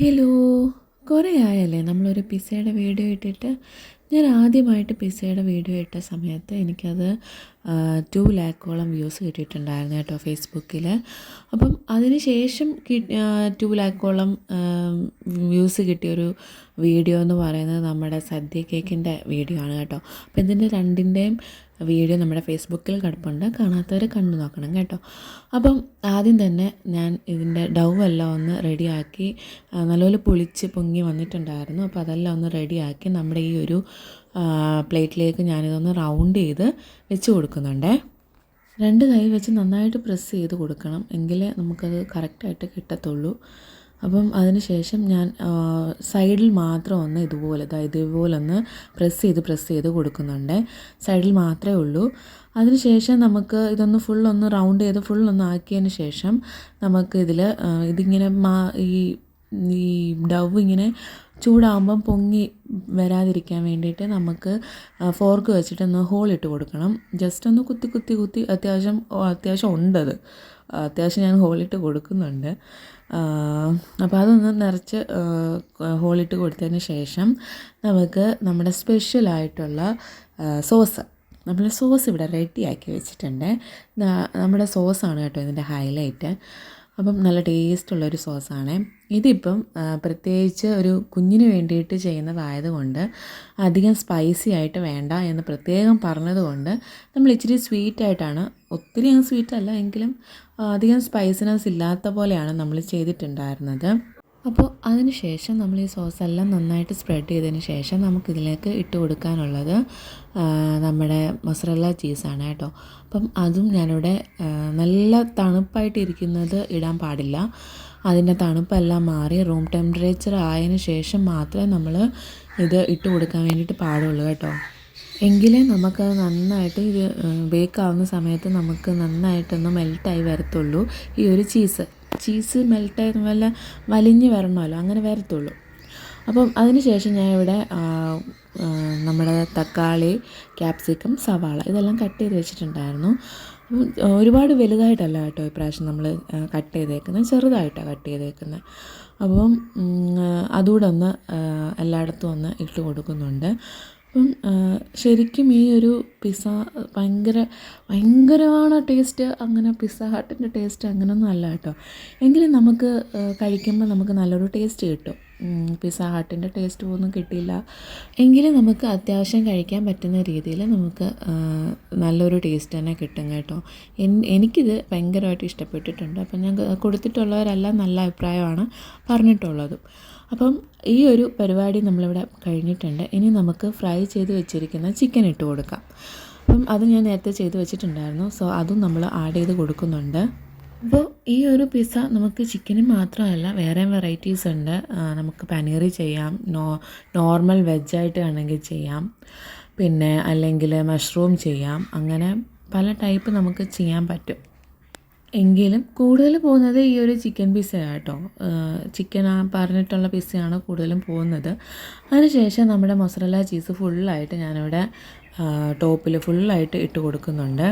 Hello, കുറേ ആയല്ലേ നമ്മളൊരു പിസ്സയുടെ video ഇട്ടിട്ട്. ഞാൻ ആദ്യമായിട്ട് പിസ്സയുടെ വീഡിയോ ഇട്ട സമയത്ത് എനിക്കത് 2 ലാക്കോളം വ്യൂസ് കിട്ടിയിട്ടുണ്ടായിരുന്നു കേട്ടോ ഫേസ്ബുക്കിൽ. അപ്പം അതിന് ശേഷം 2 ലാക്കോളം വ്യൂസ് കിട്ടിയൊരു വീഡിയോ എന്ന് പറയുന്നത് നമ്മുടെ സദ്യ കേക്കിൻ്റെ വീഡിയോ ആണ് കേട്ടോ. അപ്പോൾ ഇതിൻ്റെ രണ്ടിൻ്റെയും വീഡിയോ നമ്മുടെ ഫേസ്ബുക്കിൽ കിടപ്പുണ്ട്, കാണാത്തവർ കണ്ടു നോക്കണം കേട്ടോ. അപ്പം ആദ്യം തന്നെ ഞാൻ ഇതിൻ്റെ ഡൗ എല്ലാം ഒന്ന് റെഡിയാക്കി, നല്ലപോലെ പൊളിച്ച് പൊങ്ങി വന്നിട്ടുണ്ടായിരുന്നു. അപ്പോൾ അതെല്ലാം ഒന്ന് റെഡിയാക്കി നമ്മുടെ ഈ ഒരു പ്ലേറ്റിലേക്ക് ഞാനിതൊന്ന് റൗണ്ട് ചെയ്ത് വെച്ച് കൊടുക്കുന്നുണ്ടേ. 2 കൈ വെച്ച് നന്നായിട്ട് പ്രസ് ചെയ്ത് കൊടുക്കണം, എങ്കിലേ നമുക്കത് കറക്റ്റായിട്ട് കിട്ടത്തുള്ളൂ. അപ്പം അതിന് ശേഷം ഞാൻ സൈഡിൽ മാത്രം ഒന്ന് ഇതുപോലെ ഒന്ന് പ്രസ് ചെയ്ത് കൊടുക്കുന്നുണ്ട്. സൈഡിൽ മാത്രമേ ഉള്ളൂ. അതിന് ശേഷം നമുക്ക് ഇതൊന്ന് ഫുള്ളൊന്ന് റൗണ്ട് ചെയ്ത് ഫുള്ളൊന്ന് ആക്കിയതിന് ശേഷം നമുക്ക് ഇതിങ്ങനെ ഈ ഡവ് ഇങ്ങനെ ചൂടാകുമ്പം പൊങ്ങി വരാതിരിക്കാൻ വേണ്ടിയിട്ട് നമുക്ക് ഫോർക്ക് വെച്ചിട്ടൊന്ന് ഹോളിട്ട് കൊടുക്കണം. ജസ്റ്റ് ഒന്ന് കുത്തി അത്യാവശ്യം ഉണ്ടത്, അത്യാവശ്യം ഞാൻ ഹോളിട്ട് കൊടുക്കുന്നുണ്ട്. അപ്പോൾ അതൊന്ന് നിറച്ച് ഹോളിട്ട് കൊടുത്തതിന് ശേഷം നമുക്ക് നമ്മുടെ സ്പെഷ്യലായിട്ടുള്ള സോസ് ഇവിടെ റെഡിയാക്കി വെച്ചിട്ടുണ്ട്. നമ്മുടെ സോസാണ് കേട്ടോ ഇതിൻ്റെ ഹൈലൈറ്റ്. അപ്പം നല്ല ടേസ്റ്റുള്ളൊരു സോസാണ് ഇതിപ്പം. പ്രത്യേകിച്ച് ഒരു കുഞ്ഞിന് വേണ്ടിയിട്ട് ചെയ്യുന്നതായതുകൊണ്ട് അധികം സ്പൈസി ആയിട്ട് വേണ്ട എന്ന് പ്രത്യേകം പറഞ്ഞതുകൊണ്ട് നമ്മൾ ഇച്ചിരി സ്വീറ്റായിട്ടാണ്, ഒത്തിരി അങ്ങ് സ്വീറ്റല്ല എങ്കിലും അധികം സ്പൈസിനെസ് ഇല്ലാത്ത പോലെയാണ് നമ്മൾ ചെയ്തിട്ടുണ്ടായിരുന്നത്. അപ്പോൾ അതിന് ശേഷം നമ്മൾ ഈ സോസെല്ലാം നന്നായിട്ട് സ്പ്രെഡ് ചെയ്തതിന് ശേഷം നമുക്കിതിലേക്ക് ഇട്ട് കൊടുക്കാനുള്ളത് നമ്മുടെ മൊസറല്ല ചീസാണ് കേട്ടോ. അപ്പം അതും ഞാനിവിടെ നല്ല തണുപ്പായിട്ടിരിക്കുന്നത് ഇടാൻ പാടില്ല. അതിൻ്റെ തണുപ്പെല്ലാം മാറി റൂം ടെമ്പറേച്ചർ ആയതിനു ശേഷം മാത്രമേ നമ്മൾ ഇത് ഇട്ട് കൊടുക്കാൻ വേണ്ടിയിട്ട് പാടുള്ളൂ കേട്ടോ. എങ്കിലേ നമുക്കത് നന്നായിട്ട് ഇത് ബേക്കാവുന്ന സമയത്ത് നമുക്ക് നന്നായിട്ടൊന്ന് മെൽറ്റായി വരത്തുള്ളൂ. ഈ ഒരു ചീസ് മെൽറ്റായി വല്ല വലിഞ്ഞ് വരണമല്ലോ, അങ്ങനെ വരത്തുള്ളൂ. അപ്പം അതിന് ശേഷം ഞാൻ ഇവിടെ നമ്മുടെ തക്കാളി, ക്യാപ്സിക്കം, സവാള ഇതെല്ലാം കട്ട് ചെയ്ത് വെച്ചിട്ടുണ്ടായിരുന്നു. ഒരുപാട് വലുതായിട്ടല്ല കേട്ടോ ഇപ്രാവശ്യം നമ്മൾ കട്ട് ചെയ്തേക്കുന്നത്, ചെറുതായിട്ടാണ് കട്ട് ചെയ്തേക്കുന്നത്. അപ്പം അതുകൂടെ ഒന്ന് എല്ലായിടത്തും ഒന്ന് ഇട്ട് കൊടുക്കുന്നുണ്ട്. അപ്പം ശരിക്കും ഈ ഒരു പിസ്സ ഭയങ്കരമാണ് ടേസ്റ്റ്, അങ്ങനെ പിസ്സ ഹട്ടിൻ്റെ ടേസ്റ്റ് അങ്ങനെയൊന്നും അല്ല കേട്ടോ. എങ്കിലും നമുക്ക് കഴിക്കുമ്പോൾ നമുക്ക് നല്ലൊരു ടേസ്റ്റ് കിട്ടും. പിസ്സ ഹട്ടിൻ്റെ ടേസ്റ്റ് ഒന്നും കിട്ടിയില്ല എങ്കിലും നമുക്ക് അത്യാവശ്യം കഴിക്കാൻ പറ്റുന്ന രീതിയിൽ നമുക്ക് നല്ലൊരു ടേസ്റ്റ് തന്നെ കിട്ടും കേട്ടോ. എനിക്കിത് ഭയങ്കരമായിട്ട് ഇഷ്ടപ്പെട്ടിട്ടുണ്ട്. അപ്പം ഞാൻ കൊടുത്തിട്ടുള്ളവരെല്ലാം നല്ല അഭിപ്രായമാണ് പറഞ്ഞിട്ടുള്ളതും. അപ്പം ഈ ഒരു പരിപാടി നമ്മളിവിടെ കഴിഞ്ഞിട്ടുണ്ട്. ഇനി നമുക്ക് ഫ്രൈ ചെയ്ത് വെച്ചിരിക്കുന്ന ചിക്കൻ ഇട്ട് കൊടുക്കാം. അപ്പം അത് ഞാൻ നേരത്തെ ചെയ്ത് വെച്ചിട്ടുണ്ടായിരുന്നു, സോ അതും നമ്മൾ ആഡ് ചെയ്ത് കൊടുക്കുന്നുണ്ട്. അപ്പോൾ ഈ ഒരു പിസ്സ നമുക്ക് ചിക്കന് മാത്രമല്ല വേറെ വെറൈറ്റീസ് ഉണ്ട്. നമുക്ക് പനീർ ചെയ്യാം, നോർമൽ വെജായിട്ട് വേണമെങ്കിൽ ചെയ്യാം, പിന്നെ അല്ലെങ്കിൽ മഷ്റൂം ചെയ്യാം. അങ്ങനെ പല ടൈപ്പ് നമുക്ക് ചെയ്യാൻ പറ്റും. എങ്കിലും കൂടുതൽ പോകുന്നത് ഈ ഒരു ചിക്കൻ പിസ്സയാണ് കേട്ടോ. ചിക്കൻ പറഞ്ഞിട്ടുള്ള പിസ്സയാണ് കൂടുതലും പോകുന്നത്. അതിനുശേഷം നമ്മുടെ മൊസറല്ല ചീസ് ഫുള്ളായിട്ട് ഞാനിവിടെ ടോപ്പിൽ ഫുള്ളായിട്ട് ഇട്ട് കൊടുക്കുന്നുണ്ട്.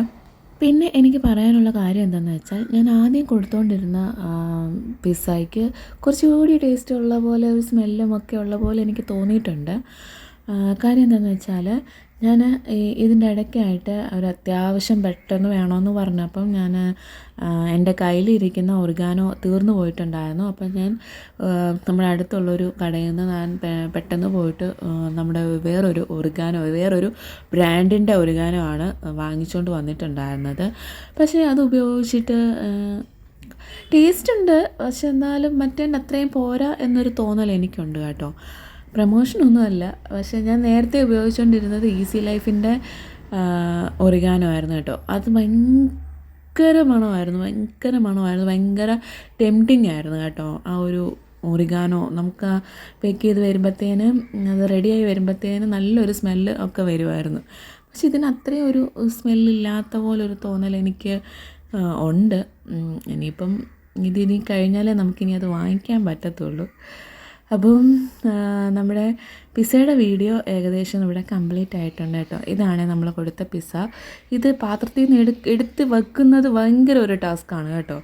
പിന്നെ എനിക്ക് പറയാനുള്ള കാര്യം എന്താണെന്ന് വെച്ചാൽ, ഞാൻ ആദ്യം കൊടുത്തുകൊണ്ടിരുന്ന പിസ്സയ്ക്ക് കുറച്ചുകൂടി ടേസ്റ്റ് ഉള്ള പോലെ ഒരു സ്മെല്ലും ഒക്കെ ഉള്ള പോലെ എനിക്ക് തോന്നിയിട്ടുണ്ട്. കാര്യം എന്താണെന്ന് വെച്ചാൽ, ഞാൻ ഇതിൻ്റെ ഇടയ്ക്കായിട്ട് ഒരു അത്യാവശ്യം പെട്ടെന്ന് വേണമെന്ന് പറഞ്ഞപ്പം ഞാൻ എൻ്റെ കയ്യിലിരിക്കുന്ന ഒറിഗാനോ തീർന്നു പോയിട്ടുണ്ടായിരുന്നു. അപ്പം ഞാൻ നമ്മുടെ അടുത്തുള്ളൊരു കടയിൽ നിന്ന് ഞാൻ പെട്ടെന്ന് പോയിട്ട് നമ്മുടെ വേറൊരു ബ്രാൻഡിൻ്റെ ഒറിഗാനോ ആണ് വാങ്ങിച്ചുകൊണ്ട് വന്നിട്ടുണ്ടായിരുന്നത്. പക്ഷേ അത് ഉപയോഗിച്ചിട്ട് ടേസ്റ്റ് ഉണ്ട്, പക്ഷെ എന്നാലും മറ്റേൻ്റെ അത്രയും പോരാ എന്നൊരു തോന്നൽ എനിക്കുണ്ട് കേട്ടോ. പ്രമോഷനൊന്നുമല്ല, പക്ഷേ ഞാൻ നേരത്തെ ഉപയോഗിച്ചുകൊണ്ടിരുന്നത് ഈസി ലൈഫിൻ്റെ ഒറിഗാനോ ആയിരുന്നു കേട്ടോ. അത് ഭയങ്കര മണമായിരുന്നു, ഭയങ്കര ടെംപ്റ്റിംഗ് ആയിരുന്നു കേട്ടോ. ആ ഒരു ഒറിഗാനോ നമുക്ക് പേക്ക് ചെയ്ത് വരുമ്പോഴത്തേനും അത് റെഡിയായി വരുമ്പോഴത്തേനും നല്ലൊരു സ്മെല്ല് ഒക്കെ വരുമായിരുന്നു. പക്ഷെ ഇതിന് അത്രയും ഒരു സ്മെല്ലില്ലാത്ത പോലൊരു തോന്നൽ എനിക്ക് ഉണ്ട്. ഇനിയിപ്പം ഇതിനി കഴിഞ്ഞാലേ നമുക്കിനി അത് വാങ്ങിക്കാൻ പറ്റത്തുള്ളൂ. അപ്പം നമ്മുടെ പിസ്സയുടെ വീഡിയോ ഏകദേശം ഇവിടെ കംപ്ലീറ്റ് ആയിട്ടുണ്ട് കേട്ടോ. ഇതാണ് നമ്മൾ കൊടുത്ത പിസ്സ. ഇത് പാത്രത്തിൽ നിന്ന് എടുത്ത് വെക്കുന്നത് ഭയങ്കര ഒരു ടാസ്ക്കാണ് കേട്ടോ.